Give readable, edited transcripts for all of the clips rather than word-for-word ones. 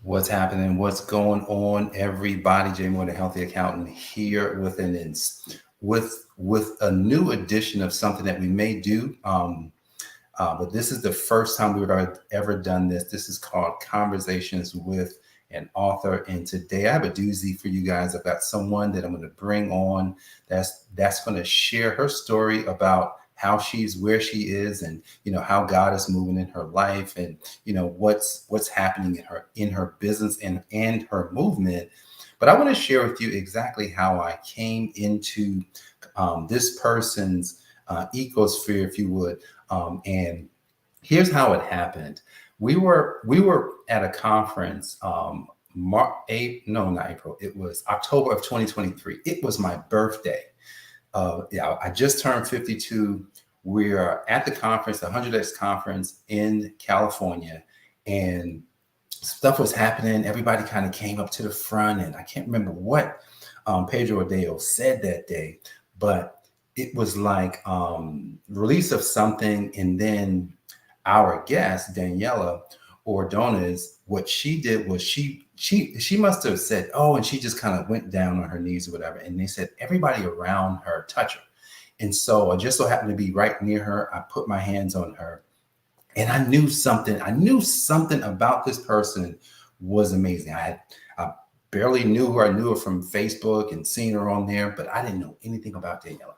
What's happening? What's going on, everybody? Jay Moore, the Healthy Accountant, here with with a new edition of something that we may do. But this is the first time we've ever done this. This is called Conversations with an Author. And today I have a doozy for you guys. I've got someone that I'm going to bring on that's going to share her story about how she's where she is, and how God is moving in her life, and what's happening in her business and her movement. But I want to share with you exactly how I came into this person's ecosphere, if you would. And here's how it happened. We were at a conference. No, not April. It was October of 2023. It was my birthday. Yeah, I just turned 52. We're at the conference, the 100X conference in California, and stuff was happening. Everybody kind of came up to the front, and I can't remember what Pedro Adeo said that day, but it was like release of something, and then our guest Daniella Ordonez, what she did was she must have said, oh, and she just kind of went down on her knees or whatever, and they said everybody around her touch her. And so I just so happened to be right near her. I put my hands on her, and I knew something. I knew something about this person was amazing. I barely knew her. I knew her from Facebook and seeing her on there, but I didn't know anything about Daniella.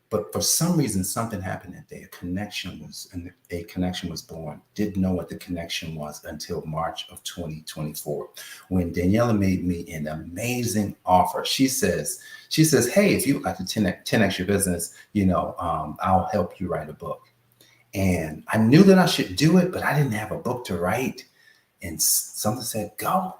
But for some reason, something happened that day. A connection was born. Didn't know what the connection was until March of 2024, when Daniella made me an amazing offer. She says, "Hey, if you would like to 10x your business, I'll help you write a book." And I knew that I should do it, but I didn't have a book to write. And something said, go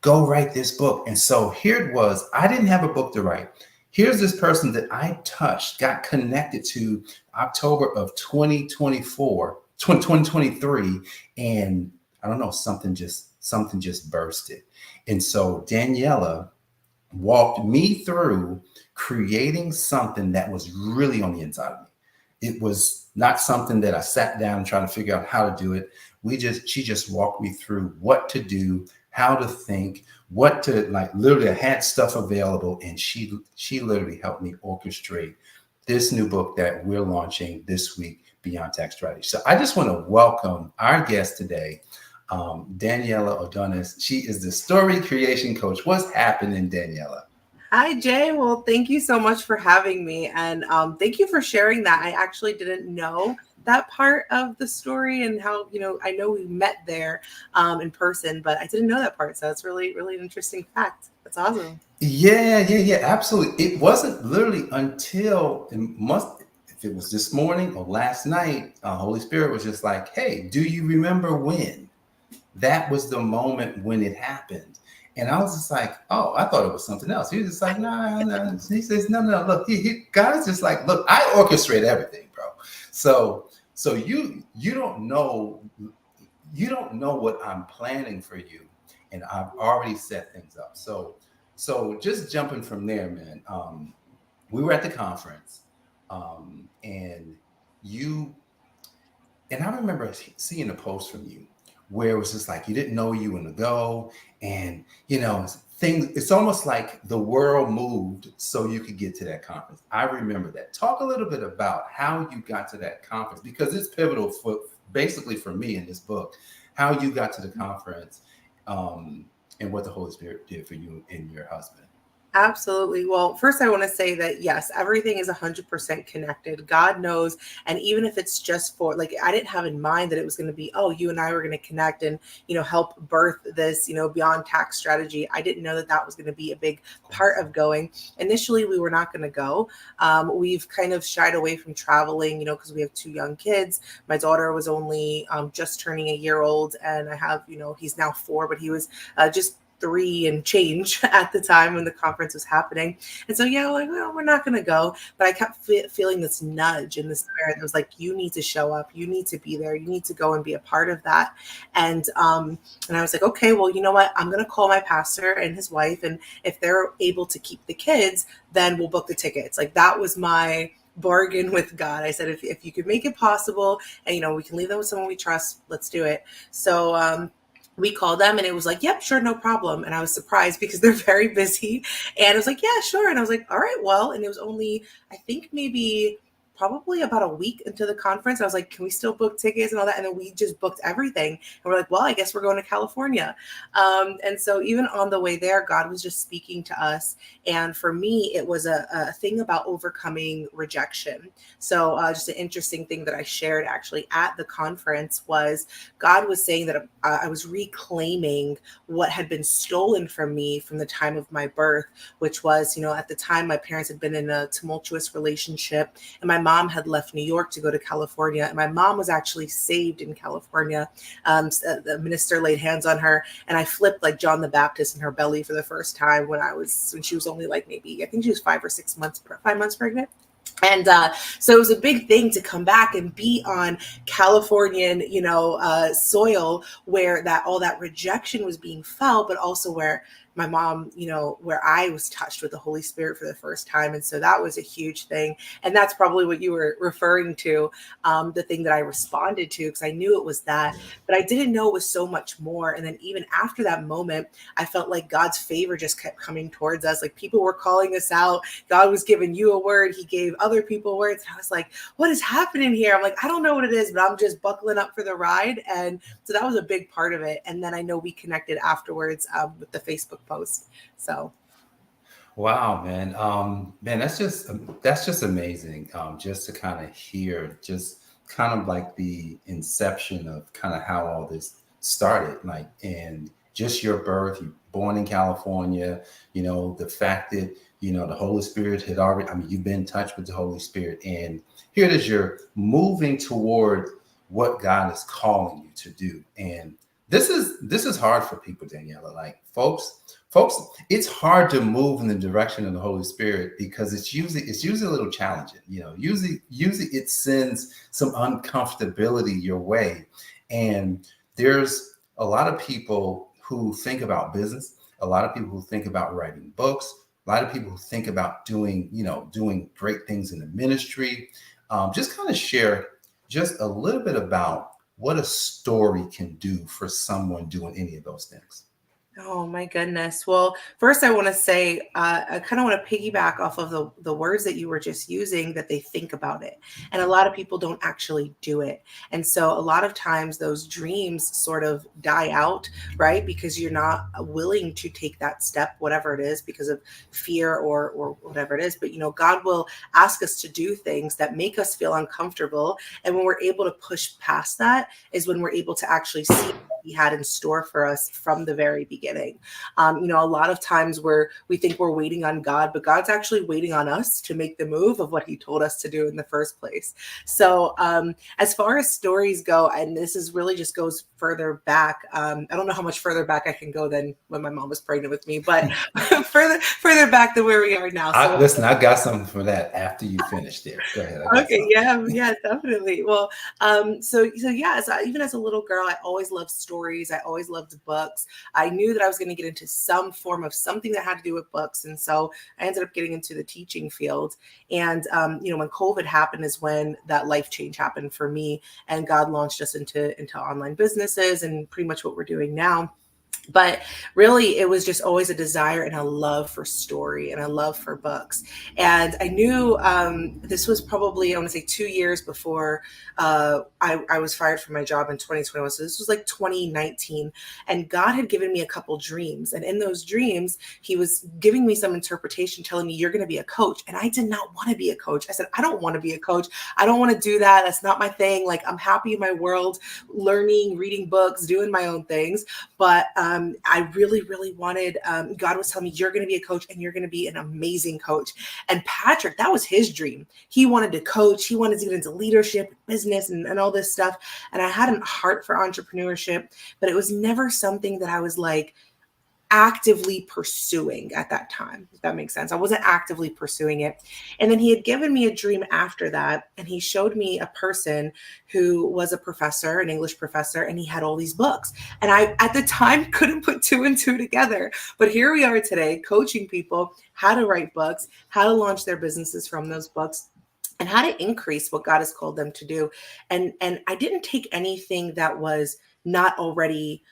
write this book. And so here it was. I didn't have a book to write. Here's this person that I touched, got connected to October of 2023. And I don't know, something just bursted. And so Daniella walked me through creating something that was really on the inside of me. It was not something that I sat down trying to figure out how to do it. She just walked me through what to do, how to think, what to literally I had stuff available, and she literally helped me orchestrate this new book that we're launching this week, Beyond Tax Strategy. So I just want to welcome our guest today, Daniella Ordonez. She is the story creation coach. What's happening, Daniella? Hi, Jay. Well, thank you so much for having me. And thank you for sharing that. I actually didn't know that part of the story, and how, I know we met there in person, but I didn't know that part. So it's really, really an interesting fact. That's awesome. Yeah, absolutely. It wasn't literally until if it was this morning or last night, Holy Spirit was just like, hey, do you remember when? That was the moment when it happened. And I was just like, oh, I thought it was something else. He was just like, nah. He says, no. Look, God is just like, look, I orchestrate everything, bro. So you don't know what I'm planning for you, and I've already set things up. So just jumping from there, man. We were at the conference, and you and I remember seeing a post from you where it was just like you didn't know you were going to go, and things. It's almost like the world moved so you could get to that conference. I remember that. Talk a little bit about how you got to that conference, because it's pivotal for basically for me in this book, how you got to the conference, and what the Holy Spirit did for you and your husband. Absolutely. Well, first, I want to say that yes, everything is 100% connected. God knows. And even if it's just for, like, I didn't have in mind that it was going to be, oh, you and I were going to connect and, help birth this, Beyond Tax Strategy. I didn't know that that was going to be a big part of going. Initially, we were not going to go. We've kind of shied away from traveling, because we have 2 young kids. My daughter was only just turning a year old, and I have, he's now 4, but he was just 3 and change at the time when the conference was happening. And so, yeah, like, well, we're not going to go. But I kept feeling this nudge in the spirit that was like, you need to show up. You need to be there. You need to go and be a part of that. And I was like, okay, well, you know what? I'm going to call my pastor and his wife. And if they're able to keep the kids, then we'll book the tickets. Like, that was my bargain with God. I said, if you could make it possible, and, we can leave them with someone we trust, let's do it. So, we called them and it was like, yep, sure, no problem. And I was surprised because they're very busy. And I was like, yeah, sure. And I was like, all right, well, and it was only, I think maybe probably about a week into the conference. I was like, can we still book tickets and all that? And then we just booked everything. And we're like, well, I guess we're going to California. And so even on the way there, God was just speaking to us. And for me, it was a thing about overcoming rejection. So just an interesting thing that I shared actually at the conference was God was saying that I was reclaiming what had been stolen from me from the time of my birth, which was, at the time my parents had been in a tumultuous relationship and my mom had left New York to go to California. And my mom was actually saved in California. The minister laid hands on her and I flipped like John the Baptist in her belly for the first time when she was only like maybe, I think she was 5 months pregnant. And so it was a big thing to come back and be on Californian, soil where all that rejection was being felt, but also where my mom, where I was touched with the Holy Spirit for the first time. And so that was a huge thing. And that's probably what you were referring to, the thing that I responded to, because I knew it was that, but I didn't know it was so much more. And then even after that moment, I felt like God's favor just kept coming towards us. Like people were calling us out. God was giving you a word. He gave other people words. And I was like, what is happening here? I'm like, I don't know what it is, but I'm just buckling up for the ride. And so that was a big part of it. And then I know we connected afterwards with the Facebook post. So Wow, man. Man, that's just amazing. Just to kind of hear, just kind of like the inception of kind of how all this started, like, and just your birth. You born in California. The fact that the Holy Spirit had already. I mean, you've been in touch with the Holy Spirit, and here it is. You're moving toward what God is calling you to do, and this is hard for people, Daniella. Like folks, it's hard to move in the direction of the Holy Spirit because it's usually a little challenging. Usually it sends some uncomfortability your way. And there's a lot of people who think about business, a lot of people who think about writing books, a lot of people who think about doing great things in the ministry. Just kind of share just a little bit about what a story can do for someone doing any of those things. oh my goodness. Well, first I want to say I kind of want to piggyback off of the words that you were just using, that they think about it. And a lot of people don't actually do it. And so a lot of times those dreams sort of die out, right? Because you're not willing to take that step, whatever it is, because of fear or whatever it is. But God will ask us to do things that make us feel uncomfortable. And when we're able to push past that is when we're able to actually see he had in store for us from the very beginning. A lot of times we think we're waiting on God, but God's actually waiting on us to make the move of what he told us to do in the first place. So as far as stories go, and this is really just goes further back. I don't know how much further back I can go than when my mom was pregnant with me, but further back than where we are now. So Listen, I got something for that after you finish there. Go ahead. I got okay, something. yeah, definitely. Well, so yeah, even as a little girl, I always loved stories. I always loved books. I knew that I was going to get into some form of something that had to do with books, and so I ended up getting into the teaching field. And when COVID happened, is when that life change happened for me, and God launched us into online businesses and pretty much what we're doing now. But really, it was just always a desire and a love for story and a love for books. And I knew this was probably, I want to say 2 years before I was fired from my job in 2021. So this was like 2019. And God had given me a couple dreams. And in those dreams, he was giving me some interpretation, telling me, you're going to be a coach. And I did not want to be a coach. I said, I don't want to be a coach. I don't want to do that. That's not my thing. Like, I'm happy in my world, learning, reading books, doing my own things. But I really, really wanted, God was telling me, you're going to be a coach and you're going to be an amazing coach. And Patrick, that was his dream. He wanted to coach. He wanted to get into leadership, business, and all this stuff. And I had a heart for entrepreneurship, but it was never something that I was like, actively pursuing at that time, if that makes sense. I wasn't actively pursuing it. And then he had given me a dream after that. And he showed me a person who was a professor, an English professor, and he had all these books. And I, at the time, couldn't put two and two together. But here we are today, coaching people how to write books, how to launch their businesses from those books, and how to increase what God has called them to do. And I didn't take anything that was not already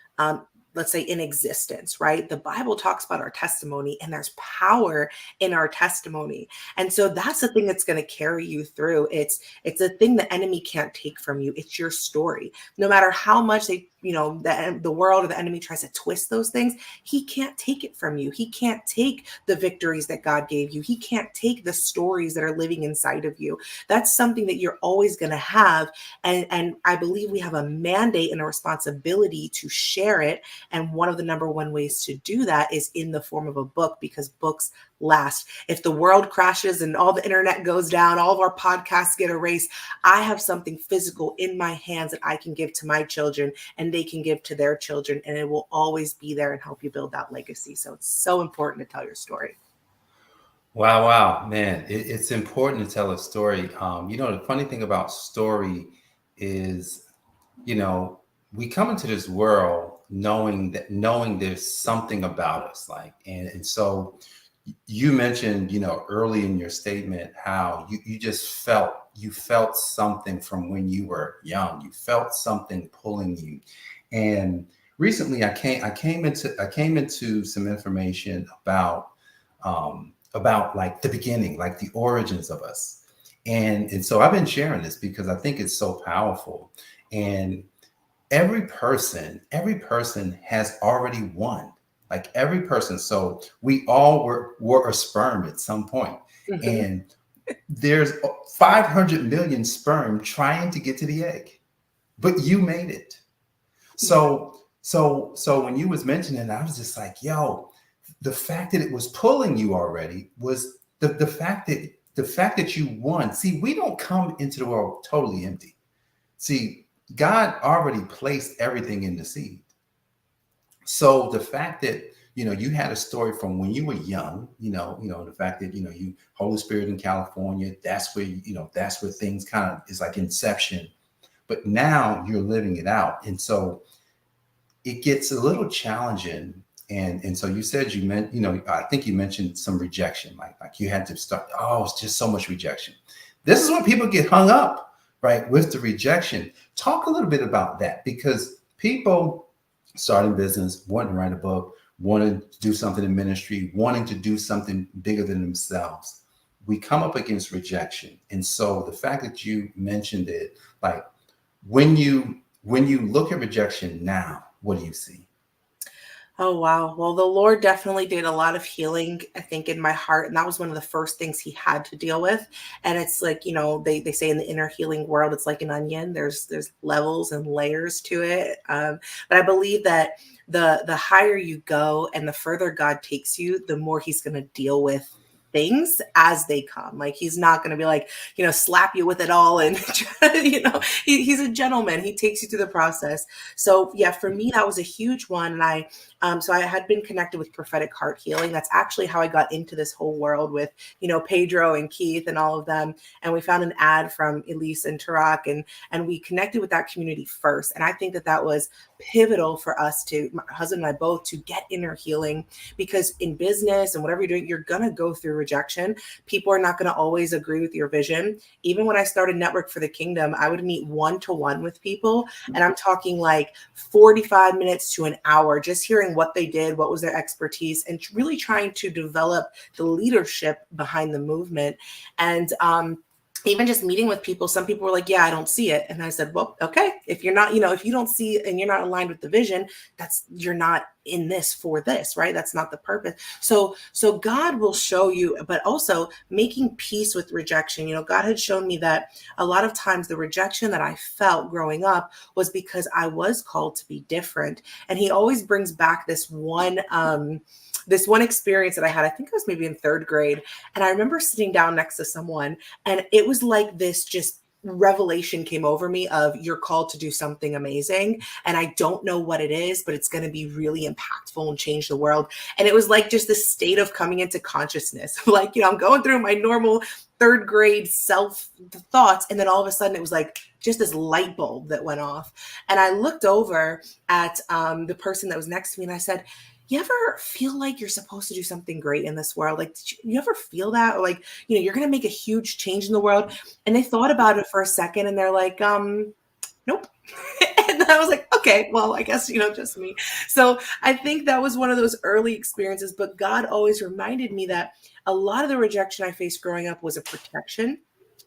let's say in existence, right? The Bible talks about our testimony, and there's power in our testimony. And so that's the thing that's going to carry you through. It's a thing the enemy can't take from you. It's your story. No matter how much they, the world or the enemy tries to twist those things, he can't take it from you. He can't take the victories that God gave you. He can't take the stories that are living inside of you. That's something that you're always going to have. And I believe we have a mandate and a responsibility to share it. And one of the number one ways to do that is in the form of a book, because books last. If the world crashes and all the internet goes down, all of our podcasts get erased, I have something physical in my hands that I can give to my children, and they can give to their children, and it will always be there and help you build that legacy. So it's so important to tell your story. Wow, man, it's important to tell a story. The funny thing about story is, we come into this world knowing there's something about us, like, and so you mentioned, early in your statement how you just felt something from when you were young. You felt something pulling you. And recently I came into some information about like the beginning, like the origins of us. And so I've been sharing this because I think it's so powerful. And every person has already won. Like every person. So we all were a sperm at some point. Mhm. And there's 500 million sperm trying to get to the egg, but you made it. So when you was mentioning, I was just like, yo, the fact that it was pulling you already was the fact that you won. See, we don't come into the world totally empty. See, God already placed everything in the seed. So the fact that you had a story from when you were young, the fact that you Holy Spirit in California, that's where that's where things kind of is like inception. But now you're living it out, and so it gets a little challenging. And so you said I think you mentioned some rejection, like you had to start. Oh, it's just so much rejection. This is when people get hung up, right, with the rejection. Talk a little bit about that, because people starting business, wanting to write a book, wanting to do something in ministry, wanting to do something bigger than themselves, we come up against rejection. And so the fact that you mentioned it, like when you look at rejection now, what do you see? Oh, wow. Well, the Lord definitely did a lot of healing, I think, in my heart. And that was one of the first things he had to deal with. And it's like, they say in the inner healing world, it's like an onion. There's levels and layers to it. But I believe that the higher you go and the further God takes you, the more he's going to deal with things as they come. Like he's not going to be like, slap you with it all. And, he's a gentleman. He takes you through the process. So yeah, for me, that was a huge one. And so I had been connected with prophetic heart healing. That's actually how I got into this whole world with, Pedro and Keith and all of them. And we found an ad from Elise and Tarak, and we connected with that community first. And I think that was pivotal for us my husband and I both, to get inner healing, because in business and whatever you're doing, you're going to go through rejection. People are not going to always agree with your vision. Even when I started Network for the Kingdom, I would meet one-to-one with people. And I'm talking like 45 minutes to an hour, just hearing what they did, what was their expertise, and really trying to develop the leadership behind the movement. And even just meeting with people, some people were like, yeah, I don't see it. And I said, well, okay, if you're not, if you don't see it and you're not aligned with the vision, you're not in this for this, right? That's not the purpose. So God will show you, but also making peace with rejection. God had shown me that a lot of times the rejection that I felt growing up was because I was called to be different. And he always brings back this one experience that I had. I think it was maybe in third grade. And I remember sitting down next to someone, and it was like this just revelation came over me of, you're called to do something amazing. And I don't know what it is, but it's going to be really impactful and change the world. And it was like just this state of coming into consciousness. Like, I'm going through my normal third grade self thoughts. And then all of a sudden it was like just this light bulb that went off. And I looked over at the person that was next to me, and I said, you ever feel like you're supposed to do something great in this world? Like, did you ever feel that? Or like, you're going to make a huge change in the world. And they thought about it for a second, and they're like, nope. And I was like, Okay, well, I guess, just me. So I think that was one of those early experiences, but God always reminded me that a lot of the rejection I faced growing up was a protection.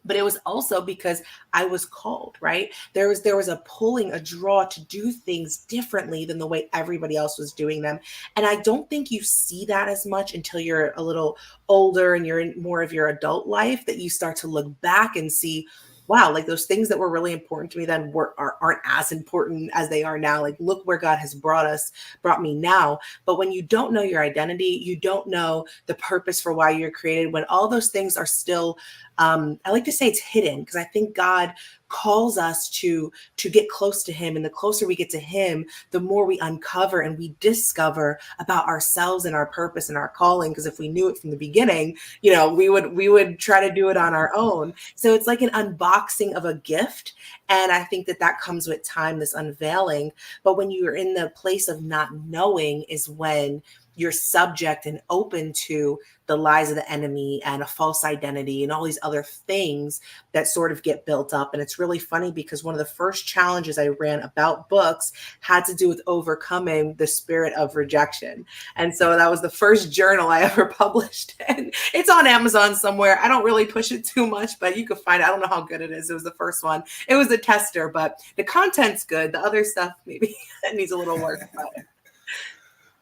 But it was also because I was called, right? There was a pulling, a draw to do things differently than the way everybody else was doing them. And I don't think you see that as much until you're a little older and you're in more of your adult life, that you start to look back and see, wow, like those things that were really important to me then aren't as important as they are now. Like, look where God has brought me now. But when you don't know your identity, you don't know the purpose for why you're created, when all those things are still, I like to say it's hidden, because I think God calls us to get close to him, and the closer we get to him, the more we uncover and we discover about ourselves and our purpose and our calling. Because if we knew it from the beginning, we would try to do it on our own. So it's like an unboxing of a gift, and I think that comes with time, this unveiling. But when you're in the place of not knowing is when you're subject and open to the lies of the enemy and a false identity and all these other things that sort of get built up. And it's really funny because one of the first challenges I ran about books had to do with overcoming the spirit of rejection. And so that was the first journal I ever published. And it's on Amazon somewhere. I don't really push it too much, but you can find it. I don't know how good it is. It was the first one. It was a tester, but the content's good. The other stuff maybe it needs a little work.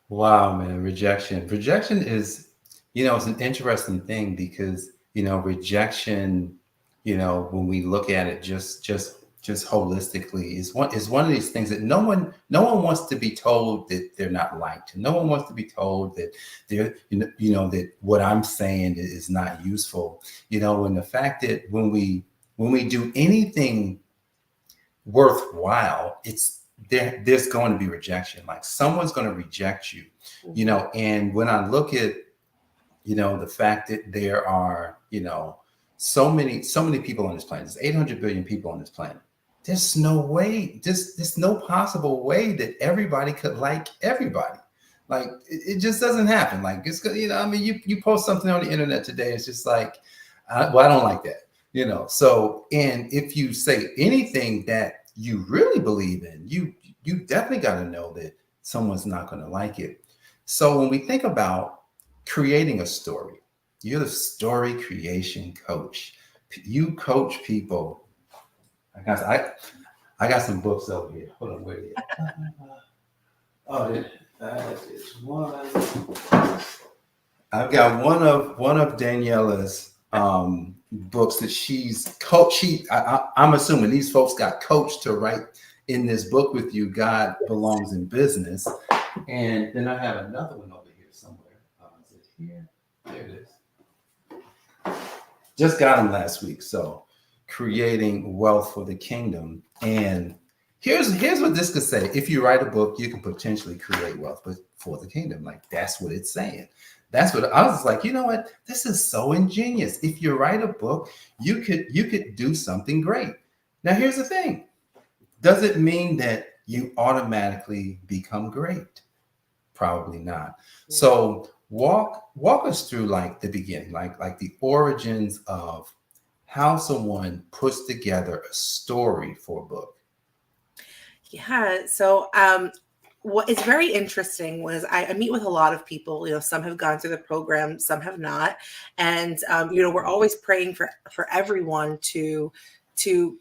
Wow, man, rejection. Rejection is, it's an interesting thing because, rejection, when we look at it just holistically, is one of these things that no one wants to be told that they're not liked. No one wants to be told that they're, that what I'm saying is not useful. And the fact that when we do anything worthwhile, there's going to be rejection. Like someone's going to reject you, and when I look at, the fact that there are, so many people on this planet, there's 800 billion people on this planet. There's no way, there's no possible way that everybody could like everybody. Like it just doesn't happen. Like it's, you post something on the internet today, it's just like, I don't like that, So, and if you say anything that you really believe in, you definitely got to know that someone's not going to like it. So when we think about creating a story, you're the story creation coach. You coach people. I got some books over here. Hold on, where are you? Oh, that is one. I've got one of Daniella's books that she's coached. I'm assuming these folks got coached to write in this book with you, God Belongs in Business. And then I have another one over here somewhere. Is it here? There it is. Just got them last week. So creating wealth for the kingdom. And here's what this could say. If you write a book, you can potentially create wealth, but for the kingdom. Like that's what it's saying. That's what I was like, you know what? This is so ingenious. If you write a book, you could do something great. Now, here's the thing. Does it mean that you automatically become great? Probably not. So walk us through like the beginning, like the origins of how someone puts together a story for a book. Yeah. So what is very interesting was I meet with a lot of people, some have gone through the program, some have not. And, we're always praying for everyone to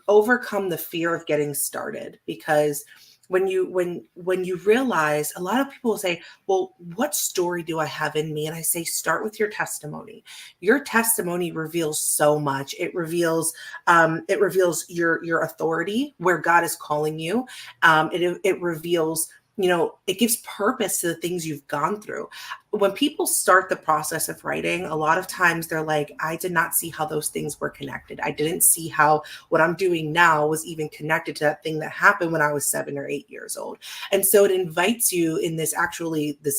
overcome the fear of getting started, because when you realize, a lot of people will say, well, what story do I have in me? And I say, start with your testimony. Your testimony reveals so much. It reveals your authority, where God is calling you. It reveals, it gives purpose to the things you've gone through. When people start the process of writing, a lot of times they're like, I did not see how those things were connected. I didn't see how what I'm doing now was even connected to that thing that happened when I was 7 or 8 years old. And so it invites you in this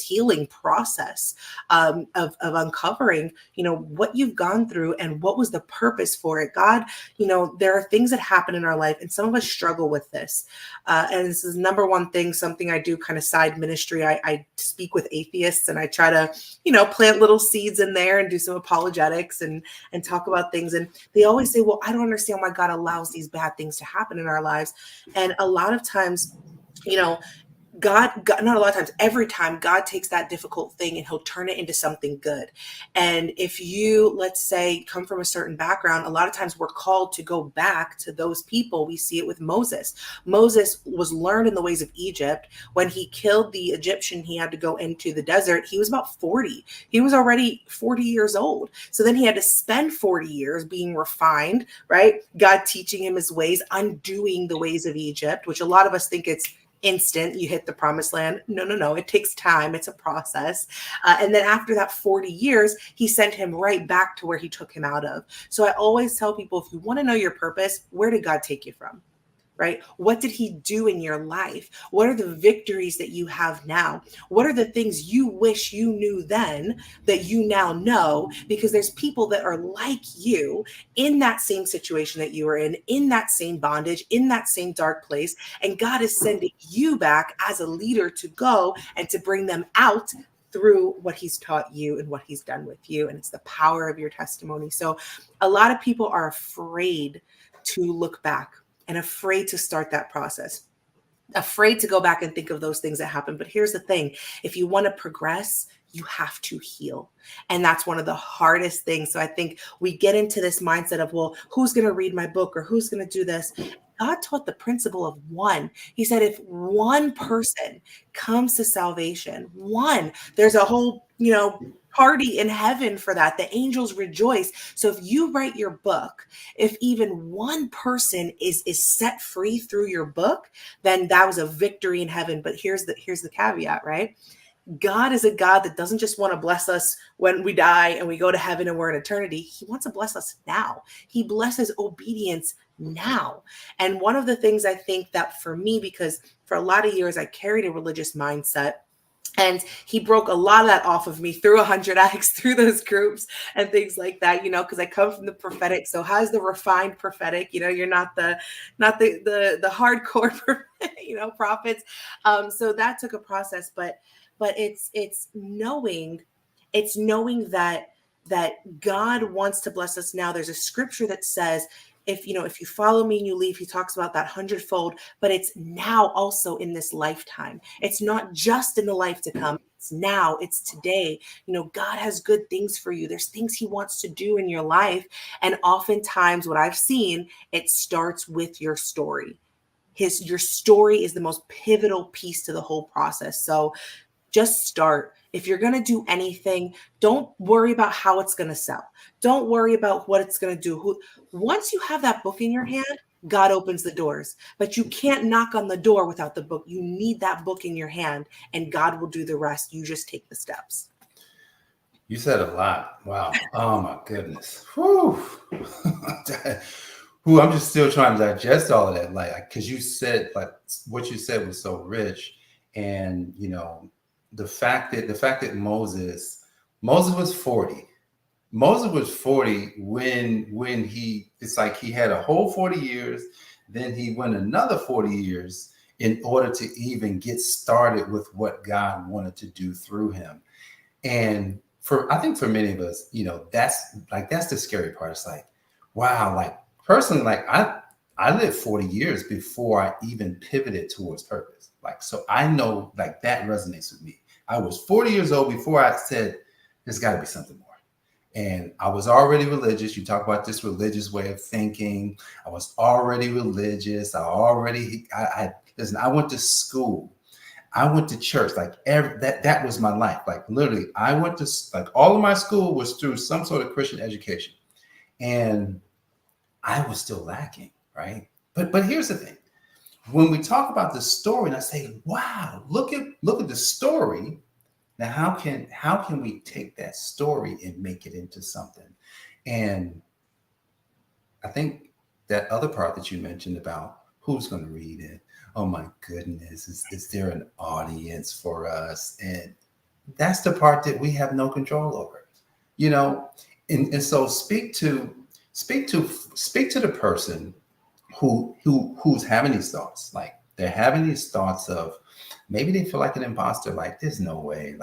healing process of uncovering, what you've gone through and what was the purpose for it. God, there are things that happen in our life, and some of us struggle with this. And this is number one thing, something I do kind of side ministry. I speak with atheists, and I try to, plant little seeds in there and do some apologetics and talk about things. And they always say, well, I don't understand why God allows these bad things to happen in our lives. And a lot of times you know, God, not a lot of times, every time God takes that difficult thing and he'll turn it into something good. And if you, let's say, come from a certain background, a lot of times we're called to go back to those people. We see it with Moses. Moses was learned in the ways of Egypt. When he killed the Egyptian, he had to go into the desert. He was about 40. He was already 40 years old. So then he had to spend 40 years being refined, right? God teaching him his ways, undoing the ways of Egypt, which a lot of us think it's instant, you hit the promised land. No, no, no. It takes time. It's a process. And then after that 40 years, he sent him right back to where he took him out of. So I always tell people, if you want to know your purpose, where did God take you from? Right? What did he do in your life? What are the victories that you have now? What are the things you wish you knew then that you now know? Because there's people that are like you in that same situation that you were in that same bondage, in that same dark place. And God is sending you back as a leader to go and to bring them out through what he's taught you and what he's done with you. And it's the power of your testimony. So a lot of people are afraid to look back and afraid to start that process, afraid to go back and think of those things that happened. But here's the thing, if you want to progress, you have to heal. And that's one of the hardest things. So I think we get into this mindset of, well, who's going to read my book or who's going to do this? God taught the principle of one. He said, if one person comes to salvation, one, there's a whole, party in heaven for that. The angels rejoice. So if you write your book, if even one person is set free through your book, then that was a victory in heaven. But here's the caveat, right? God is a God that doesn't just want to bless us when we die and we go to heaven and we're in eternity. He wants to bless us now. He blesses obedience now. And one of the things I think that for me, because for a lot of years I carried a religious mindset, and he broke a lot of that off of me through 100 Acts, through those groups and things like that, because I come from the prophetic. So how's the refined prophetic? You're not the hardcore, prophets. So that took a process, but it's knowing that God wants to bless us now. There's a scripture that says, if you follow me and you leave, he talks about that 100-fold, but it's now also in this lifetime. It's not just in the life to come. It's now, it's today. God has good things for you. There's things he wants to do in your life. And oftentimes what I've seen, it starts with your story. Your story is the most pivotal piece to the whole process. So just start. If you're going to do anything, don't worry about how it's going to sell. Don't worry about what it's going to do. Once you have that book in your hand, God opens the doors, but you can't knock on the door without the book. You need that book in your hand and God will do the rest. You just take the steps. You said a lot. Wow. Oh my goodness. Whew. I'm just still trying to digest all of that. Because you said, what you said was so rich. And, the fact that Moses was 40. Moses was 40 when it's like he had a whole 40 years, then he went another 40 years in order to even get started with what God wanted to do through him. And I think for many of us, that's the scary part. It's like, wow, personally, I lived 40 years before I even pivoted towards purpose. So I know that resonates with me. I was 40 years old before I said, there's got to be something more. And I was already religious. You talk about this religious way of thinking. I was already religious. I went to school. I went to church. That was my life. Literally, I went to, all of my school was through some sort of Christian education. And I was still lacking, right? But here's the thing. When we talk about the story and I say, wow, look at the story. Now, how can we take that story and make it into something? And I think that other part that you mentioned about who's going to read it. Oh my goodness, is there an audience for us? And that's the part that we have no control over, and so speak to the person who's having these thoughts. They're having these thoughts of maybe they feel like an imposter. There's no way.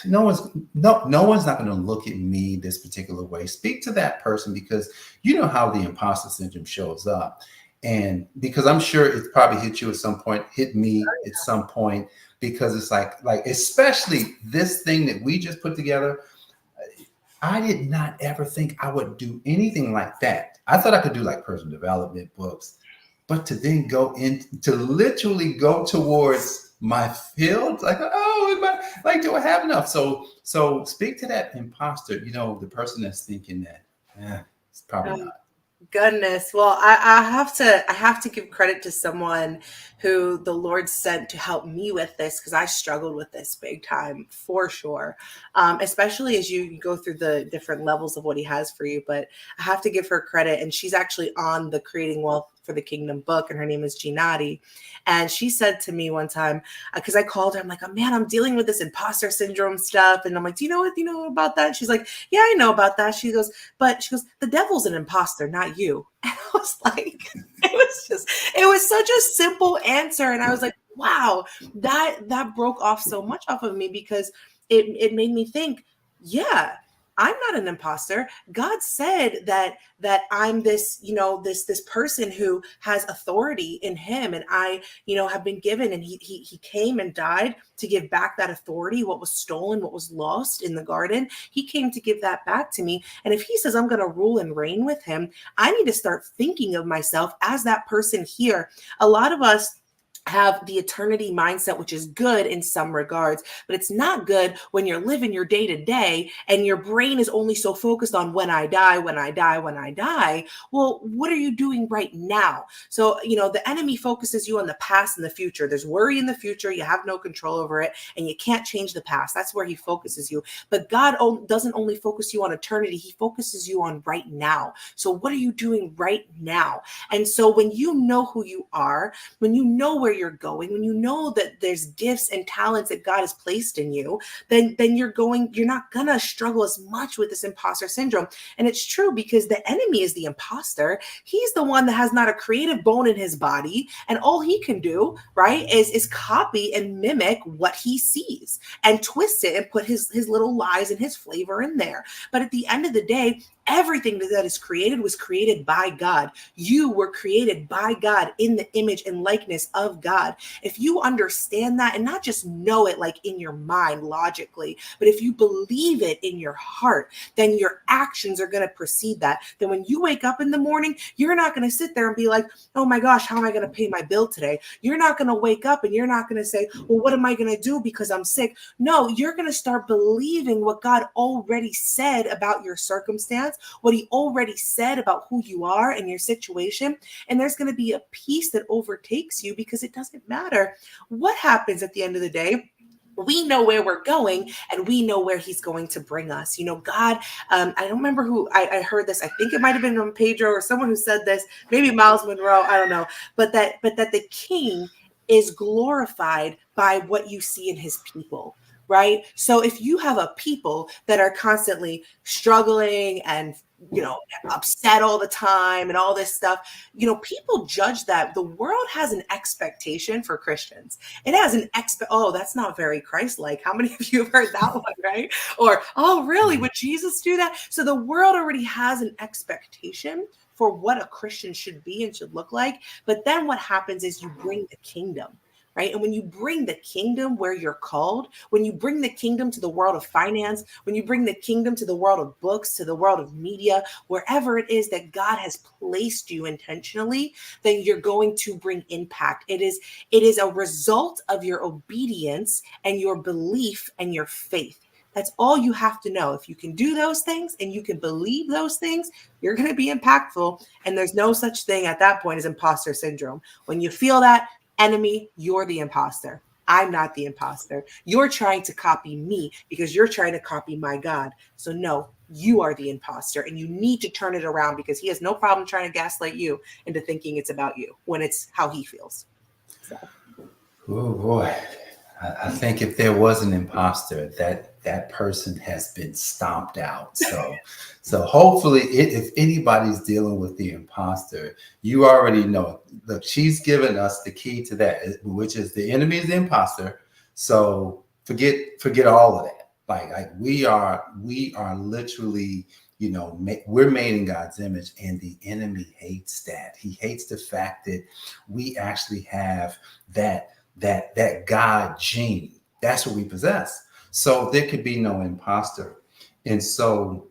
No one's not going to look at me this particular way. Speak to that person, because you know how the imposter syndrome shows up. And because I'm sure it probably hit you at some point, hit me at some point, because it's like especially this thing that we just put together. I did not ever think I would do anything like that. I thought I could do like personal development books, but to then go in to literally go towards my field, like, oh, like, do I have enough? So speak to that imposter, the person that's thinking that, it's probably not. Goodness. Well, I have to give credit to someone who the Lord sent to help me with this, because I struggled with this big time for sure. Especially as you go through the different levels of what he has for you. But I have to give her credit, and she's actually on the Creating Wealth for the Kingdom book, and her name is Ginati. And she said to me one time, because I called her, I'm like, oh man, I'm dealing with this imposter syndrome stuff. And I'm like, do you know about that? And she's like, yeah, I know about that. She goes, the devil's an imposter, not you. And I was like, it was such a simple answer. And I was like, wow, that broke off so much off of me, because it made me think, yeah, I'm not an imposter. God said that I'm this, this person who has authority in him, and I, have been given, and he came and died to give back that authority, what was stolen, what was lost in the garden. He came to give that back to me. And if he says I'm going to rule and reign with him, I need to start thinking of myself as that person here. A lot of us have the eternity mindset, which is good in some regards, but it's not good when you're living your day to day and your brain is only so focused on when I die, when I die, when I die. Well, what are you doing right now? So, the enemy focuses you on the past and the future. There's worry in the future. You have no control over it, and you can't change the past. That's where he focuses you. But God doesn't only focus you on eternity. He focuses you on right now. So what are you doing right now? And so when you know who you are, when you know where you're going, when you know that there's gifts and talents that God has placed in you, then you're not gonna struggle as much with this imposter syndrome. And it's true, because the enemy is the imposter. He's the one that has not a creative bone in his body, and all he can do, right, is copy and mimic what he sees and twist it and put his little lies and his flavor in there. But at the end of the day, everything that is created was created by God. You were created by God in the image and likeness of God. If you understand that, and not just know it like in your mind logically, but if you believe it in your heart, then your actions are going to precede that. Then when you wake up in the morning, you're not going to sit there and be like, oh my gosh, how am I going to pay my bill today? You're not going to wake up and you're not going to say, well, what am I going to do because I'm sick? No, you're going to start believing what God already said about your circumstance, what he already said about who you are and your situation. And there's going to be a peace that overtakes you, because it doesn't matter what happens at the end of the day. We know where we're going, and we know where he's going to bring us. God, I don't remember who I heard this. I think it might've been from Pedro or someone who said this, maybe Miles Monroe. I don't know, but that the king is glorified by what you see in his people. Right. So if you have a people that are constantly struggling and, upset all the time and all this stuff, people judge that. The world has an expectation for Christians. It has oh, that's not very Christ-like. How many of you have heard that one, right? Or, oh, really? Would Jesus do that? So the world already has an expectation for what a Christian should be and should look like. But then what happens is you bring the kingdom. Right. And when you bring the kingdom where you're called, when you bring the kingdom to the world of finance, when you bring the kingdom to the world of books, to the world of media, wherever it is that God has placed you intentionally, then you're going to bring impact. It is a result of your obedience and your belief and your faith. That's all you have to know. If you can do those things and you can believe those things, you're going to be impactful. And there's no such thing at that point as imposter syndrome. When you feel that, enemy, you're the imposter. I'm not the imposter. You're trying to copy me because you're trying to copy my God. So no, you are the imposter, and you need to turn it around, because he has no problem trying to gaslight you into thinking it's about you when it's how he feels. So. Oh boy. I think if there was an imposter, that person has been stomped out. So hopefully, if anybody's dealing with the imposter, you already know. Look, she's given us the key to that, which is the enemy is the imposter. So forget all of that. Like we are literally we're made in God's image, and the enemy hates that. He hates the fact that we actually have that God gene. That's what we possess. So there could be no imposter. And so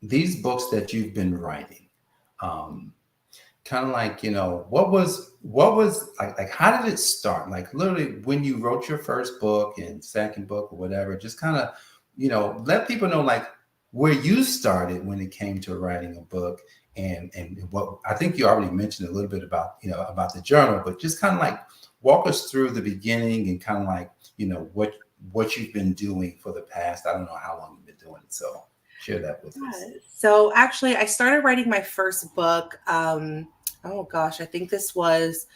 these books that you've been writing, um, kind of like, what was like how did it start? Like literally when you wrote your first book and second book or whatever, just kind of, let people know like where you started when it came to writing a book. And what I think you already mentioned a little bit about, about the journal, but just kind of like walk us through the beginning and kind of like, what you've been doing for the past, I don't know how long you've been doing it. So share that with us. So actually, I started writing my first book. Oh gosh, I think this was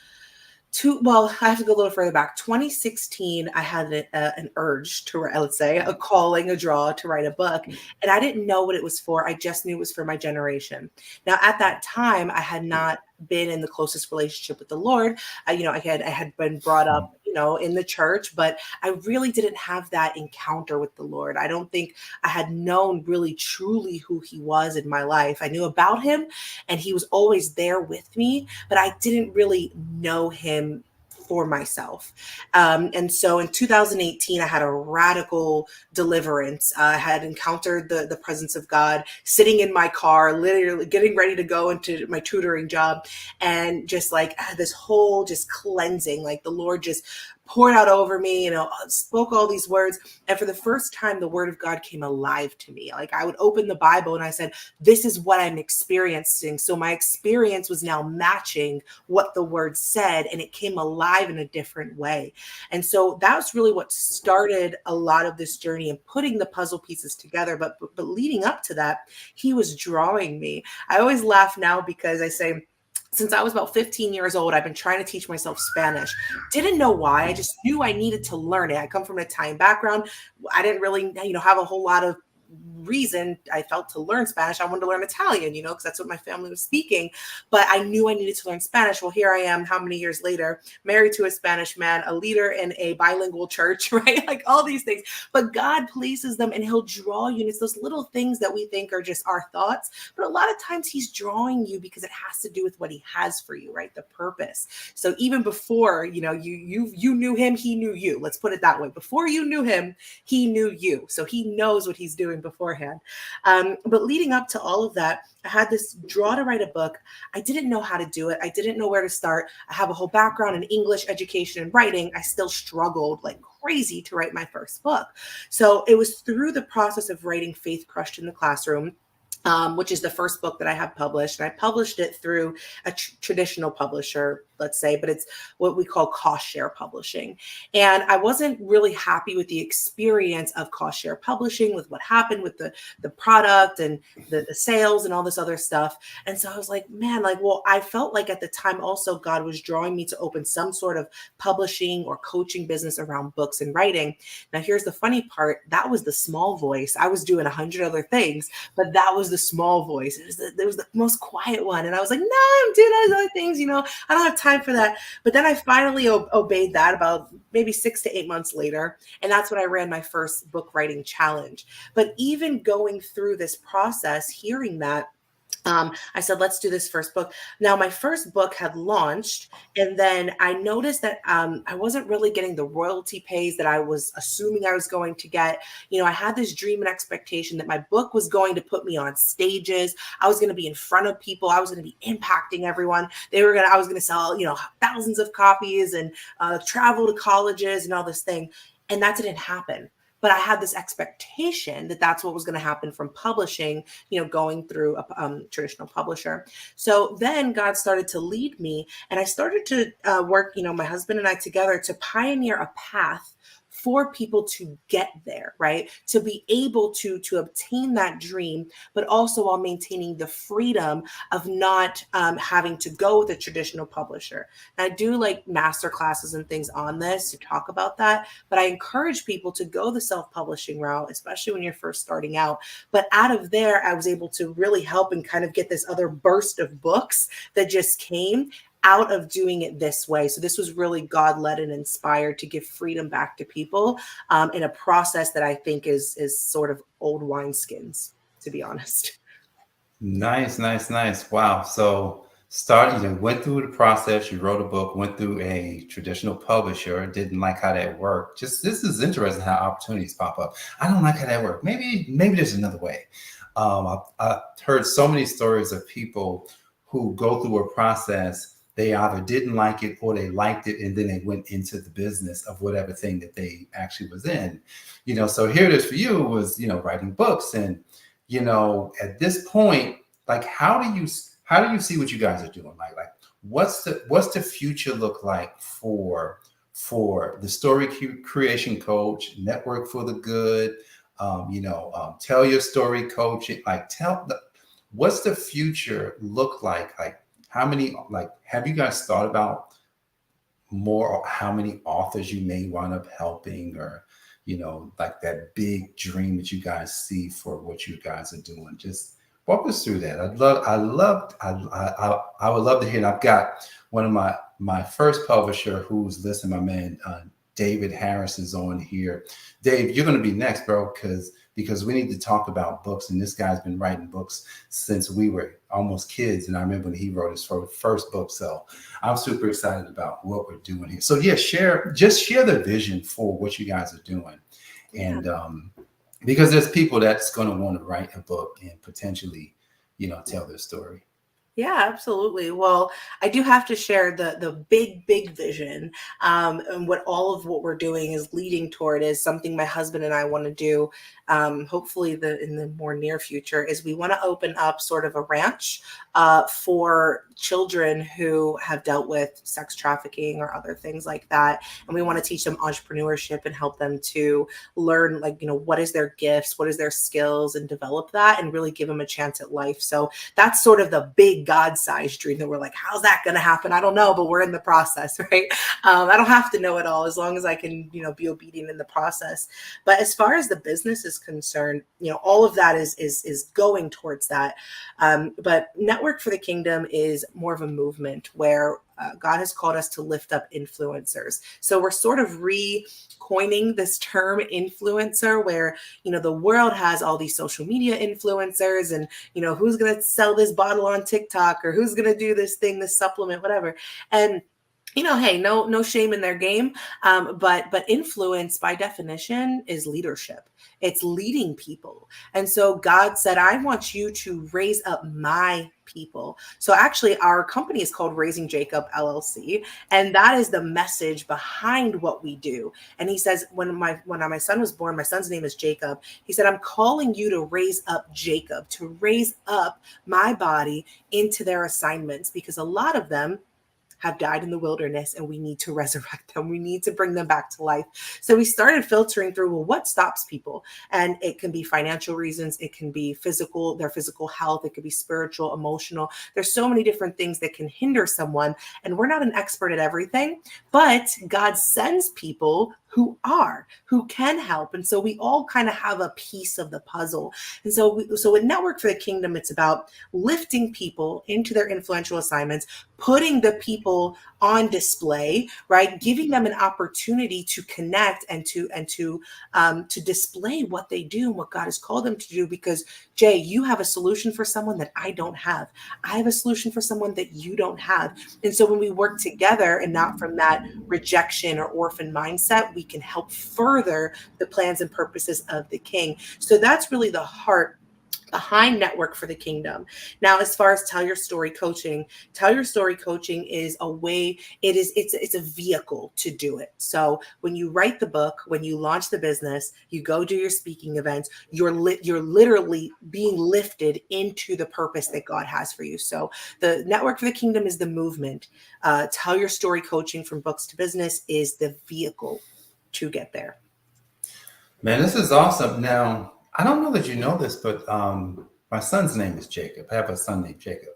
I have to go a little further back. 2016, I had an urge to write, let's say, a calling, a draw to write a book. And I didn't know what it was for. I just knew it was for my generation. Now, at that time, I had not been in the closest relationship with the Lord. I had been brought up, in the church, but I really didn't have that encounter with the Lord. I don't think I had known really truly who he was in my life. I knew about him and he was always there with me, but I didn't really know him for myself. And so in 2018, I had a radical deliverance. I had encountered the presence of God sitting in my car, literally getting ready to go into my tutoring job. And just like this whole just cleansing, like the Lord just poured out over me, spoke all these words. And for the first time, the word of God came alive to me. Like I would open the Bible and I said, this is what I'm experiencing. So my experience was now matching what the word said, and it came alive in a different way. And so that's really what started a lot of this journey and putting the puzzle pieces together. But leading up to that, he was drawing me. I always laugh now because I say, since I was about 15 years old, I've been trying to teach myself Spanish. Didn't know why. I just knew I needed to learn it. I come from an Italian background. I didn't really, have a whole lot of reason I felt to learn Spanish. I wanted to learn Italian, because that's what my family was speaking. But I knew I needed to learn Spanish. Well, here I am, how many years later, married to a Spanish man, a leader in a bilingual church, right? Like all these things. But God places them and he'll draw you. And it's those little things that we think are just our thoughts. But a lot of times he's drawing you because it has to do with what he has for you, right? The purpose. So even before, you knew him, he knew you. Let's put it that way. Before you knew him, he knew you. So he knows what he's doing beforehand. But leading up to all of that, I had this draw to write a book. I didn't know how to do it. I didn't know where to start. I have a whole background in English education and writing. I still struggled like crazy to write my first book. So it was through the process of writing Faith Crushed in the Classroom, which is the first book that I have published. And I published it through a traditional publisher, let's say, but it's what we call cost share publishing. And I wasn't really happy with the experience of cost share publishing, with what happened with the product and the sales and all this other stuff. And so I was like, man, I felt like at the time also God was drawing me to open some sort of publishing or coaching business around books and writing. Now, here's the funny part. That was the small voice. I was doing 100 other things, but that was the small voice. It was the most quiet one. And I was like, no, I'm doing all these other things. I don't have time for that. But then I finally obeyed that about maybe 6 to 8 months later. And that's when I ran my first book writing challenge. But even going through this process, hearing that, I said, let's do this first book. Now, my first book had launched, and then I noticed that I wasn't really getting the royalty pays that I was assuming I was going to get. I had this dream and expectation that my book was going to put me on stages. I was going to be in front of people. I was going to be impacting everyone. I was going to sell, thousands of copies and travel to colleges and all this thing. And that didn't happen. But I had this expectation that that's what was going to happen from publishing, going through a traditional publisher. So then God started to lead me, and I started to work, my husband and I together to pioneer a path for people to get there, right? To be able to obtain that dream, but also while maintaining the freedom of not having to go with a traditional publisher. And I do like master classes and things on this to talk about that, but I encourage people to go the self-publishing route, especially when you're first starting out. But out of there, I was able to really help and kind of get this other burst of books that just came out of doing it this way. So this was really God-led and inspired to give freedom back to people in a process that I think is sort of old wineskins, to be honest. Nice, nice, nice. Wow. So started, you went through the process, you wrote a book, went through a traditional publisher, didn't like how that worked. Just this is interesting how opportunities pop up. I don't like how that worked. Maybe there's another way. I heard so many stories of people who go through a process. They either didn't like it or they liked it, and then they went into the business of whatever thing that they actually was in. So here it is for you was, writing books and at this point, like how do you see what you guys are doing? Like what's the future look like for the story creation coach, network for the good, tell your story coaching, like what's the future look like? Like how many, like, have you guys thought about more how many authors you may wind up helping or like that big dream that you guys see for what you guys are doing? Just walk us through that. I would love to hear. And I've got one of my first publisher who's listening, my man David Harris is on here. Dave, you're going to be next, bro, because we need to talk about books. And this guy's been writing books since we were almost kids. And I remember when he wrote his first book. So I'm super excited about what we're doing here. So yeah, share the vision for what you guys are doing. And because there's people that's going to want to write a book and potentially, tell their story. Yeah, absolutely. Well, I do have to share the big vision, and what all of what we're doing is leading toward is something my husband and I want to do. Hopefully, in the more near future, is we want to open up sort of a ranch for children who have dealt with sex trafficking or other things like that, and we want to teach them entrepreneurship and help them to learn, like, what is their gifts, what is their skills, and develop that, and really give them a chance at life. So that's sort of the big God-sized dream that we're like, how's that going to happen? I don't know, but we're in the process, right? I don't have to know it all as long as I can, be obedient in the process. But as far as the business is concerned, all of that is going towards that. But Network for the Kingdom is more of a movement where God has called us to lift up influencers. So we're sort of coining this term influencer, where the world has all these social media influencers, and who's going to sell this bottle on TikTok, or who's going to do this thing, this supplement, whatever. And hey, no shame in their game, but influence by definition is leadership. It's leading people. And so God said, I want you to raise up my people. So actually, our company is called Raising Jacob LLC, and that is the message behind what we do. And he says, when my son was born, my son's name is Jacob. He said, I'm calling you to raise up Jacob, to raise up my body into their assignments, because a lot of them have died in the wilderness, and we need to resurrect them. We need to bring them back to life. So we started filtering through, well, what stops people? And it can be financial reasons. It can be their physical health. It could be spiritual, emotional. There's so many different things that can hinder someone. And we're not an expert at everything, but God sends people who can help. And so we all kind of have a piece of the puzzle. And so with Network for the Kingdom, it's about lifting people into their influential assignments, putting the people on display, right? Giving them an opportunity to connect and to display what they do and what God has called them to do. Because Jay, you have a solution for someone that I don't have. I have a solution for someone that you don't have. And so when we work together and not from that rejection or orphan mindset, we can help further the plans and purposes of the King. So that's really the heart behind Network for the Kingdom. Now, as far as Tell Your Story coaching is a way, it's a vehicle to do it. So when you write the book, when you launch the business, you go do your speaking events, you're literally being lifted into the purpose that God has for you. So the Network for the Kingdom is the movement. Tell Your Story coaching, from books to business, is the vehicle to get there. Man, this is awesome. Now, I don't know that you know this, but my son's name is Jacob. I have a son named Jacob.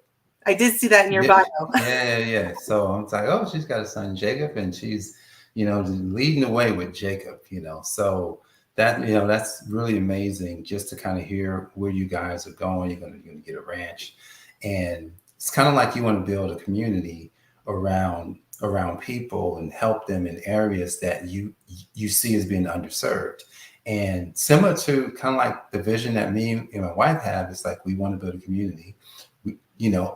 I did see that in your bio. Yeah. So I'm like, oh, she's got a son, Jacob, and she's, leading the way with Jacob, So that, that's really amazing just to kind of hear where you guys are going. You're going to get a ranch. And it's kind of like you want to build a community around people and help them in areas that you see as being underserved. And similar to kind of like the vision that me and my wife have, it's like we want to build a community,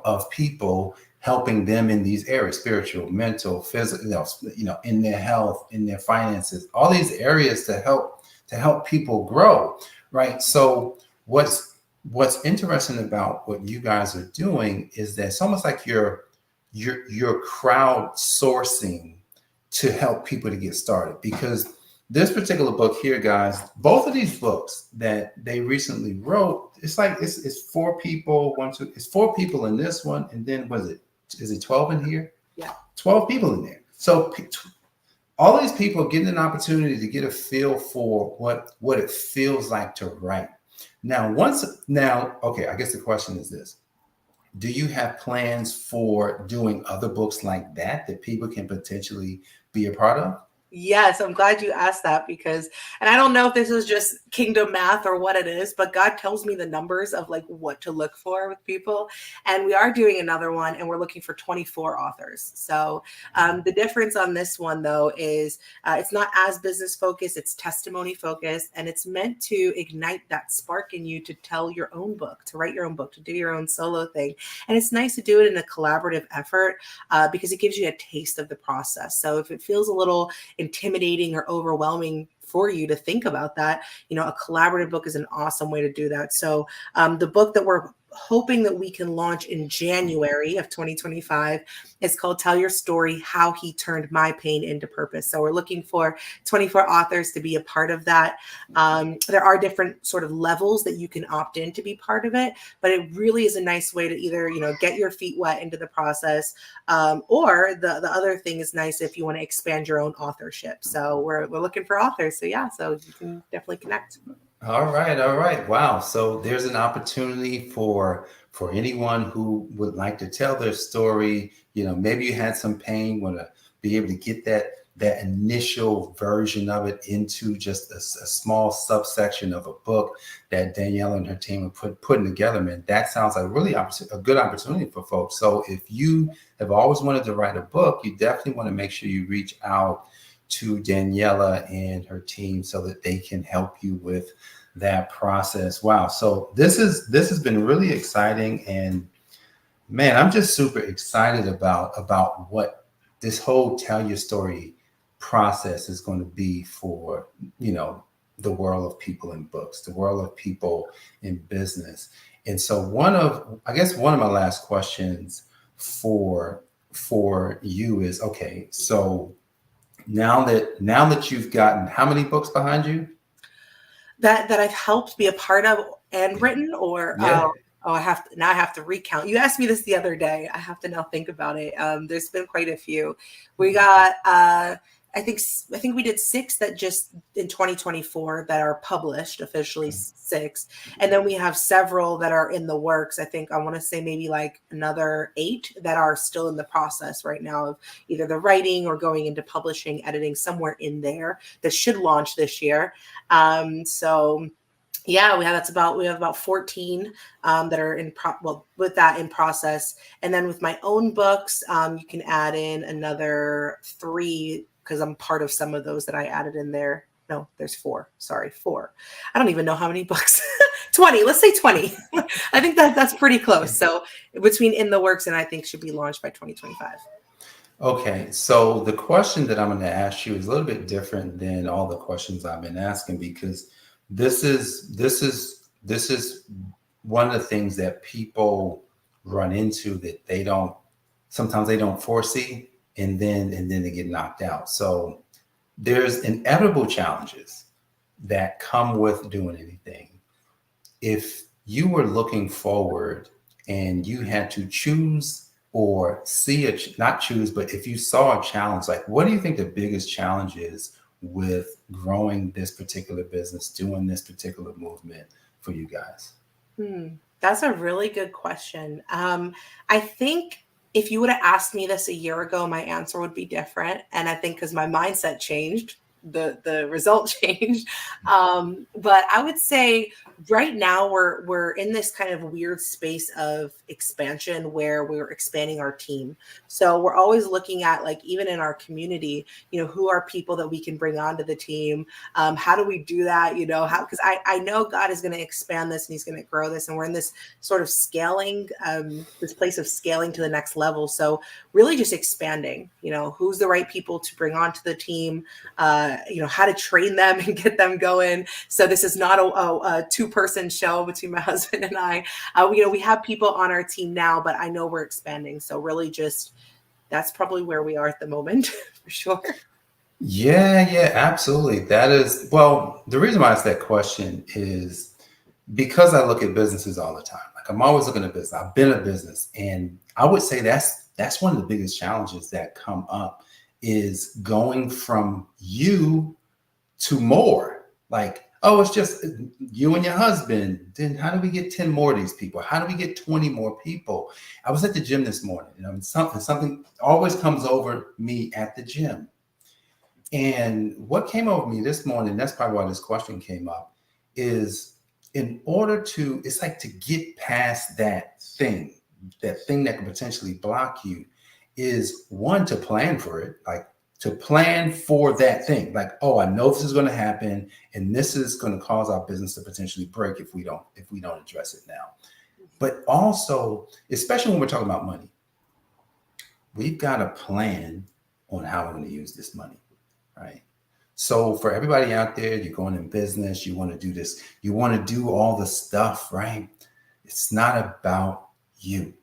of people helping them in these areas: spiritual, mental, physical, in their health, in their finances, all these areas to help people grow, right? So what's interesting about what you guys are doing is that it's almost like you're crowdsourcing to help people to get started. Because this particular book here, guys, both of these books that they recently wrote, it's like it's four people, it's four people in this one, and then is it 12 in here? Yeah. 12 people in there. So all these people are getting an opportunity to get a feel for what it feels like to write. Okay, I guess the question is this: do you have plans for doing other books like that people can potentially be a part of? Yes, I'm glad you asked that because, and I don't know if this is just kingdom math or what it is, but God tells me the numbers of like what to look for with people. And we are doing another one and we're looking for 24 authors. So the difference on this one though is it's not as business focused, it's testimony focused, and it's meant to ignite that spark in you to tell your own book, to write your own book, to do your own solo thing. And it's nice to do it in a collaborative effort because it gives you a taste of the process. So if it feels a little intimidating or overwhelming for you to think about that, a collaborative book is an awesome way to do that. So the book that we're hoping that we can launch in January of 2025 is called Tell Your Story, How He Turned My Pain into Purpose. So we're looking for 24 authors to be a part of that. There are different sort of levels that you can opt in to be part of it, but it really is a nice way to either, get your feet wet into the process, or the other thing is nice if you want to expand your own authorship. So we're looking for authors. So yeah, so you can definitely connect. All right. Wow. So there's an opportunity for anyone who would like to tell their story. Maybe you had some pain, want to be able to get that initial version of it into just a small subsection of a book that Daniella and her team are putting together. Man, that sounds like really a good opportunity for folks. So if you have always wanted to write a book, you definitely want to make sure you reach out to Daniella and her team so that they can help you with that process. Wow. So this has been really exciting, and man, I'm just super excited about what this whole tell your story process is going to be for, the world of people in books, the world of people in business. And so one of my last questions for you is, okay, so now that you've gotten how many books behind you that I've helped be a part of and written, or Yeah. I have to recount. You asked me this the other day. I have to now think about it. There's been quite a few. We got I think we did 6 that just in 2024 that are published officially, 6. And then we have several that are in the works. I want to say maybe like another 8 that are still in the process right now of either the writing or going into publishing, editing, somewhere in there that should launch this year. So yeah, we have about 14 that are with that in process. And then with my own books, you can add in another 3 because I'm part of some of those that I added in there. No, there's 4. Sorry, 4. I don't even know how many books. 20. Let's say 20. I think that's pretty close. So between in the works and I think should be launched by 2025. Okay, so the question that I'm going to ask you is a little bit different than all the questions I've been asking, because this is one of the things that people run into that sometimes they don't foresee, and then they get knocked out. So there's inevitable challenges that come with doing anything. If you were looking forward and you had to choose or not choose, but if you saw a challenge, like what do you think the biggest challenge is with growing this particular business, doing this particular movement for you guys? That's a really good question. I think if you would have asked me this a year ago, my answer would be different. And I think because my mindset changed the result changed. But I would say right now we're in this kind of weird space of expansion where we're expanding our team. So we're always looking at, like, even in our community, who are people that we can bring onto the team. How do we do that? How, because I know God is going to expand this and he's going to grow this. And we're in this sort of scaling, this place of scaling to the next level. So really just expanding, who's the right people to bring onto the team, how to train them and get them going. So this is not a two-person show between my husband and I. We have people on our team now, but I know we're expanding. So really just, that's probably where we are at the moment for sure. Yeah, absolutely. That is, well, the reason why I asked that question is because I look at businesses all the time. Like, I'm always looking at business. I've been a business, and I would say that's one of the biggest challenges that come up is going from you to more. Like, oh, it's just you and your husband. Then how do we get 10 more of these people? How do we get 20 more people? I was at the gym this morning, something always comes over me at the gym. And what came over me this morning, that's probably why this question came up, is in order to, it's like to get past that thing that could potentially block you, is one, to plan for it, like to plan for that thing. Like, oh, I know this is going to happen, and this is going to cause our business to potentially break if we don't address it now. But also, especially when we're talking about money, we've got to plan on how we're going to use this money. Right. So for everybody out there, you're going in business, you want to do this, you want to do all the stuff, right? It's not about you,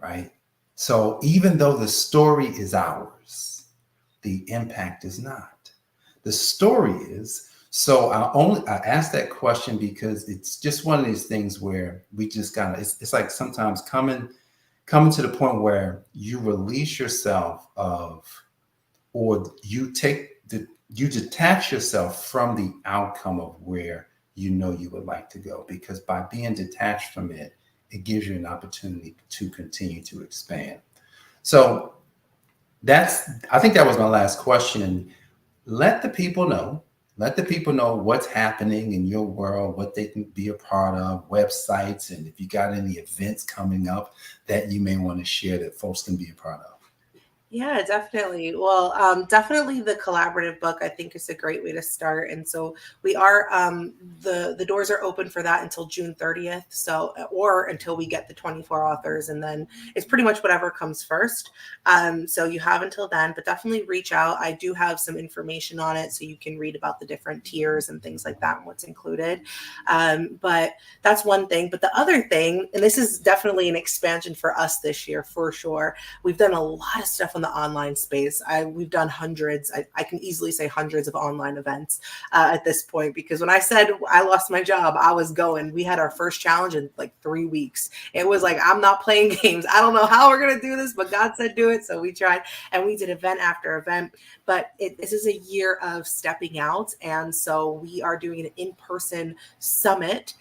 right? So even though the story is ours, the impact is not. The story is, so I asked that question because it's just one of these things where we just gotta, it's like sometimes coming to the point where you release yourself of, or you detach yourself from the outcome of where you would like to go, because by being detached from it, it gives you an opportunity to continue to expand. So I think that was my last question. Let the people know what's happening in your world, what they can be a part of, websites, and if you got any events coming up that you may want to share that folks can be a part of. Yeah, definitely. Well, definitely the collaborative book, I think, is a great way to start. And so we are, the doors are open for that until June 30th. So, or until we get the 24 authors, and then it's pretty much whatever comes first. So you have until then, but definitely reach out. I do have some information on it, so you can read about the different tiers and things like that and what's included. But that's one thing. But the other thing, and this is definitely an expansion for us this year, for sure. We've done a lot of stuff on the online space. We've done hundreds. I can easily say hundreds of online events at this point, because when I said I lost my job, I was going. We had our first challenge in like 3 weeks. It was like, I'm not playing games. I don't know how we're going to do this, but God said do it. So we tried, and we did event after event. But this is a year of stepping out. And so we are doing an in-person summit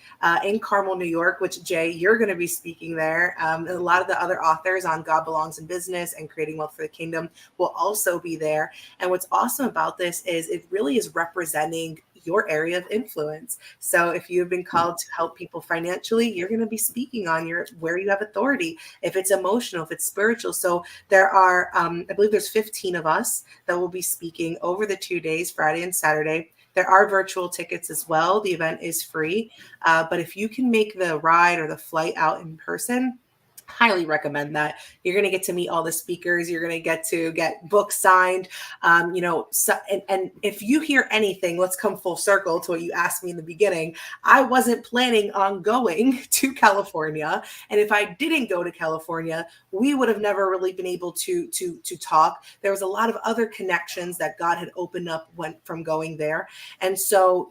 in Carmel, New York, which, Jay, you're going to be speaking there. And a lot of the other authors on God Belongs in Business and Creating Wealth for the Kingdom will also be there. And what's awesome about this is it really is representing your area of influence. So if you've been called to help people financially, you're going to be speaking on where you have authority. If it's emotional, if it's spiritual. So there are, I believe there's 15 of us that will be speaking over the 2 days, Friday and Saturday. There are virtual tickets as well. The event is free. But if you can make the ride or the flight out in person, highly recommend that. You're going to get to meet all the speakers. You're going to get books signed. And if you hear anything, let's come full circle to what you asked me in the beginning. I wasn't planning on going to California. And if I didn't go to California, we would have never really been able to talk. There was a lot of other connections that God had opened up from going there. And so,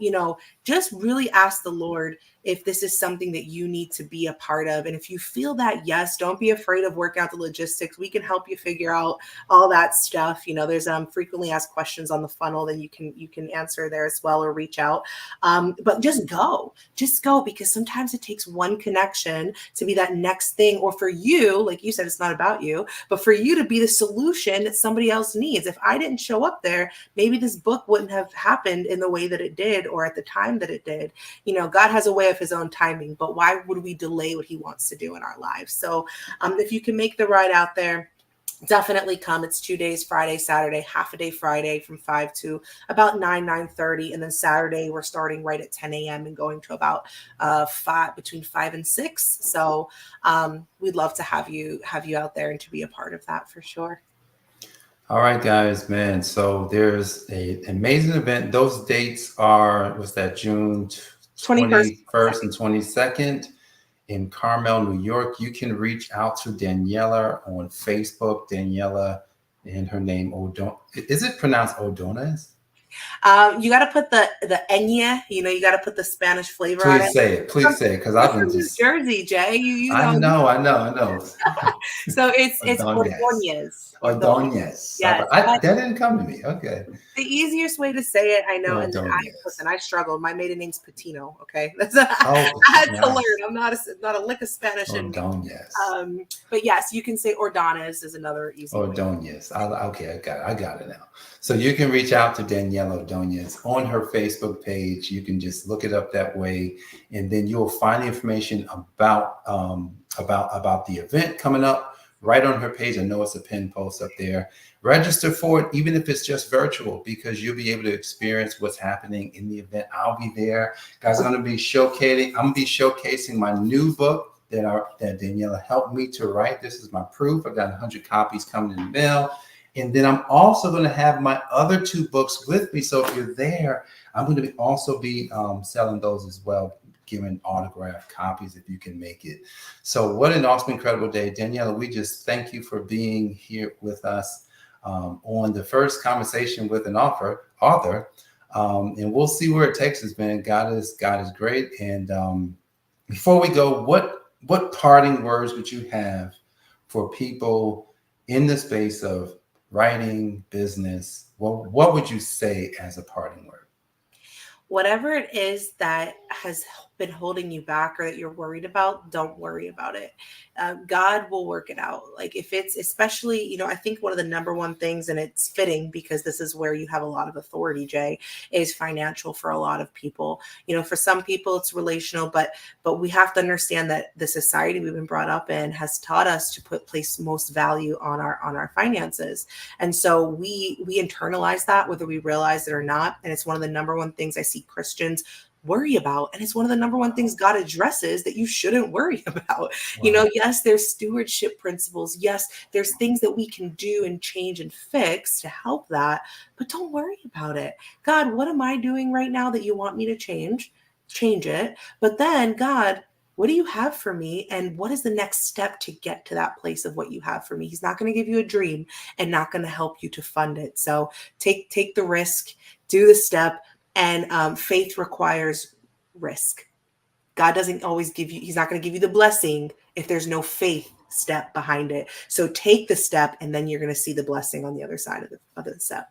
just really ask the Lord, if this is something that you need to be a part of. And if you feel that, yes, don't be afraid of working out the logistics. We can help you figure out all that stuff. There's frequently asked questions on the funnel that you can answer there as well, or reach out. But just go, because sometimes it takes one connection to be that next thing, or for you, like you said, it's not about you, but for you to be the solution that somebody else needs. If I didn't show up there, maybe this book wouldn't have happened in the way that it did, or at the time that it did. God has a way of his own timing, but why would we delay what he wants to do in our lives? So if you can make the ride out there, definitely come. It's 2 days, Friday, Saturday, half a day Friday from 5 to about 9:30. And then Saturday, we're starting right at 10 a.m. and going to about between 5 and 6. So we'd love to have you out there and to be a part of that for sure. All right, guys, man. So there's an amazing event. Those dates are, what's that, June 21st and 22nd in Carmel, New York. You can reach out to Daniella on Facebook. Daniella, and her name, is it pronounced Ordonez? You got to put the enya, you got to put the Spanish flavor on it. Please say it, because I've been New Jersey, Jay. You know. I know. So it's Ordonez. Ordonez. Yes, that didn't come to me. Okay. The easiest way to say it, I know. And I struggled. My maiden name's Patino. Okay, I had to learn. I'm not a lick of Spanish. Ordonez. But yes, you can say Ordonez is another easy. Ordonez. Okay, I got it now. So you can reach out to Daniella Ordonez on her Facebook page. You can just look it up that way, and then you'll find the information about the event coming up right on her page. I know it's a pinned post up there. Register for it, even if it's just virtual, because you'll be able to experience what's happening in the event. I'll be there. Guys, I'm going to be showcasing my new book that Daniella helped me to write. This is my proof. I got 100 copies coming in the mail. And then I'm also going to have my other 2 books with me. So if you're there, I'm going to also be selling those as well, giving autographed copies if you can make it. So what an awesome, incredible day. Daniella, we just thank you for being here with us on the first conversation with an author. And we'll see where it takes us, man. God is great. And before we go, what parting words would you have for people in the space of writing, business? What would you say as a parting word? Whatever it is that has been holding you back or that you're worried about, don't worry about it. God will work it out. Like if it's especially, I think one of the number one things, and it's fitting because this is where you have a lot of authority, Jay, is financial for a lot of people. For some people it's relational, but we have to understand that the society we've been brought up in has taught us to place most value on our finances. And so we internalize that whether we realize it or not. And it's one of the number one things I see Christians worry about. And it's one of the number one things God addresses that you shouldn't worry about. Wow. Yes, there's stewardship principles. Yes, there's things that we can do and change and fix to help that, but don't worry about it. God, what am I doing right now that you want me to change? Change it. But then God, what do you have for me? And what is the next step to get to that place of what you have for me? He's not going to give you a dream and not going to help you to fund it. So take the risk, do the step. And faith requires risk. God doesn't always he's not going to give you the blessing if there's no faith step behind it. So take the step and then you're going to see the blessing on the other side of the step.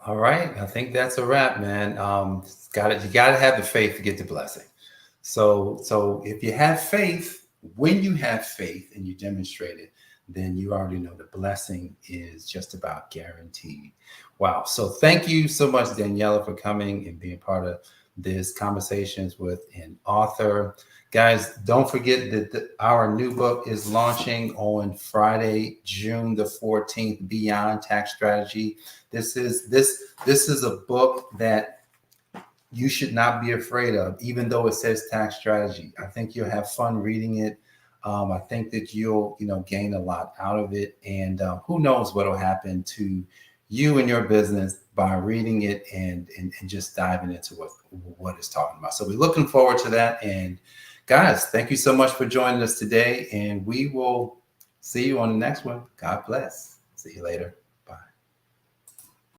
All right. I think that's a wrap, man. You got to have the faith to get the blessing. So if you have faith, when you have faith and you demonstrate it, then you already know the blessing is just about guaranteed. Wow. So thank you so much, Daniella, for coming and being part of this Conversations with an Author. Guys, don't forget that our new book is launching on Friday, June the 14th, Beyond Tax Strategy. This is a book that you should not be afraid of, even though it says tax strategy. I think you'll have fun reading it. I think that you'll, gain a lot out of it. And who knows what will happen to you and your business by reading it and just diving into what it's talking about. So we're looking forward to that. And guys, thank you so much for joining us today. And we will see you on the next one. God bless. See you later.